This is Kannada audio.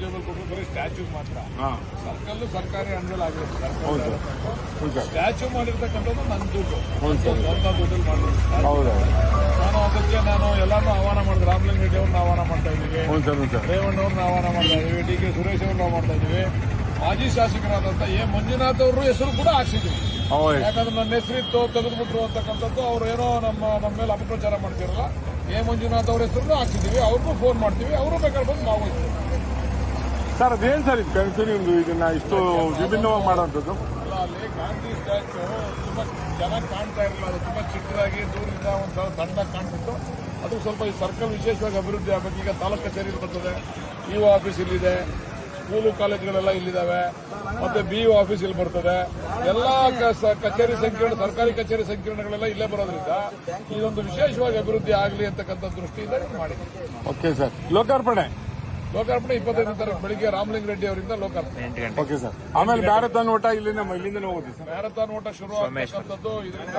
ಯೂಸೇಬಲ್ ಕೊಟ್ಟರು ಬರೀ ಸ್ಟ್ಯಾಚ್ಯೂ ಮಾತ್ರ. ಸರ್ಕಲ್ ಸರ್ಕಾರಿ ಹಣದಲ್ಲಿ ಆಗಿರುತ್ತೆ. ಸ್ಟ್ಯಾಚ್ಯೂ ಮಾಡಿರ್ತಕ್ಕಂಥದ್ದು ನನ್ನ ದುಡ್ಡು, ಸ್ವಂತ ದುಡ್ಡಲ್ಲಿ ಮಾಡಿದ್ರು. ನಾನು ಎಲ್ಲಾನು ಆಹ್ವಾನ ಮಾಡಿದ್ರು. ರಾಮಲಿಂಗಾರೆಡ್ಡಿ ಅವ್ರನ್ನ ಆಹ್ವಾನ ಮಾಡ್ತಾ ಇದ್ದೀವಿ, ರೇವಣ್ಣವ್ರನ್ನ ಆಹ್ವಾನ ಮಾಡ್ತಾ ಇದೀವಿ, ಡಿ ಕೆ ಸುರೇಶ್ ಅವ್ರನ್ನ ಮಾಡ್ತಾ ಇದೀವಿ. ಮಾಜಿ ಶಾಸಕರಾದಂತ ಎ ಮಂಜುನಾಥ್ ಅವ್ರ ಹೆಸರು ಕೂಡ ಹಾಕ್ಸಿದ್ವಿ. ಯಾಕಂದ್ರೆ ನನ್ನ ಹೆಸರಿತ್ತು ತೆಗೆದುಬಿಟ್ರು ಅಂತಕ್ಕಂಥದ್ದು ಅವ್ರು ಏನೋ ನಮ್ಮ ಮೇಲೆ ಅಪಪ್ರಚಾರ ಮಾಡ್ತಿರಲ್ಲ. ಎ ಮಂಜುನಾಥ್ ಅವ್ರ ಹೆಸರು ಹಾಕ್ಸಿದೀವಿ. ಅವ್ರಿಗೂ ಫೋನ್ ಮಾಡ್ತೀವಿ, ಅವರು ಬೇಕಾದ್ರೆ ಬಂದು ಭಾಗವಹಿಸ್ತೀವಿ. ಸರ್ ಅದೇನು ಸರ್ ಇದು ಕನಸು ನಿಮ್ದು ಇದನ್ನ ಇಷ್ಟು ವಿಭಿನ್ನವಾಗಿ ಮಾಡೋಂಥದ್ದು? ಅಲ್ಲ, ಅಲ್ಲಿ ಗಾಂಧಿ ಸ್ಟ್ಯಾಚ್ಯೂ ತುಂಬಾ ಚೆನ್ನಾಗಿ ಕಾಣ್ತಾ ಇರಲಿಲ್ಲ. ಅದು ತುಂಬಾ ಚಿಕ್ಕದಾಗಿ ದೂರದಿಂದ ಒಂದ್ಸಲ ಸಣ್ಣದಾಗಿ ಕಾಣ್ತಿತ್ತು. ಅದು ಸ್ವಲ್ಪ ಈ ಸರ್ಕಲ್ ವಿಶೇಷವಾಗಿ ಅಭಿವೃದ್ಧಿ ಆಗಬೇಕು. ಈಗ ತಾಲೂಕು ಕಚೇರಿ ಬರ್ತದೆ, ಇಒ ಆಫೀಸ್ ಇಲ್ಲಿದೆ, ಸ್ಕೂಲು ಕಾಲೇಜುಗಳೆಲ್ಲ ಇಲ್ಲಿದ್ದಾವೆ, ಮತ್ತೆ ಬಿಇಒ ಆಫೀಸ್ ಇಲ್ಲಿ ಬರ್ತದೆ. ಎಲ್ಲಾ ಕಚೇರಿ ಸಂಕೀರ್ಣ, ಸರ್ಕಾರಿ ಕಚೇರಿ ಸಂಕೀರ್ಣಗಳೆಲ್ಲ ಇಲ್ಲೇ ಬರೋದ್ರಿಂದ ಇದೊಂದು ವಿಶೇಷವಾಗಿ ಅಭಿವೃದ್ಧಿ ಆಗಲಿ ಅಂತಕ್ಕಂಥ ದೃಷ್ಟಿಯಿಂದ ಮಾಡಿದೆ. Okay sir. ಲೋಕಾರ್ಪಣೆ 25ನೇ ತಾರೀಕು ಬೆಳಿಗ್ಗೆ ರಾಮಲಿಂಗಾರೆಡ್ಡಿ ಅವರಿಂದ ಲೋಕಾರ್ಪಣೆ. Okay sir. ಆಮೇಲೆ ಮ್ಯಾರಥಾನ್ ಓಟ ಇಲ್ಲಿಂದ ಹೋಗುತ್ತೆ ಸರ್. ಮ್ಯಾರಥಾನ್ ಓಟ ಶುರು ಆಗ್ತಕ್ಕಂಥದ್ದು ಇದರಿಂದ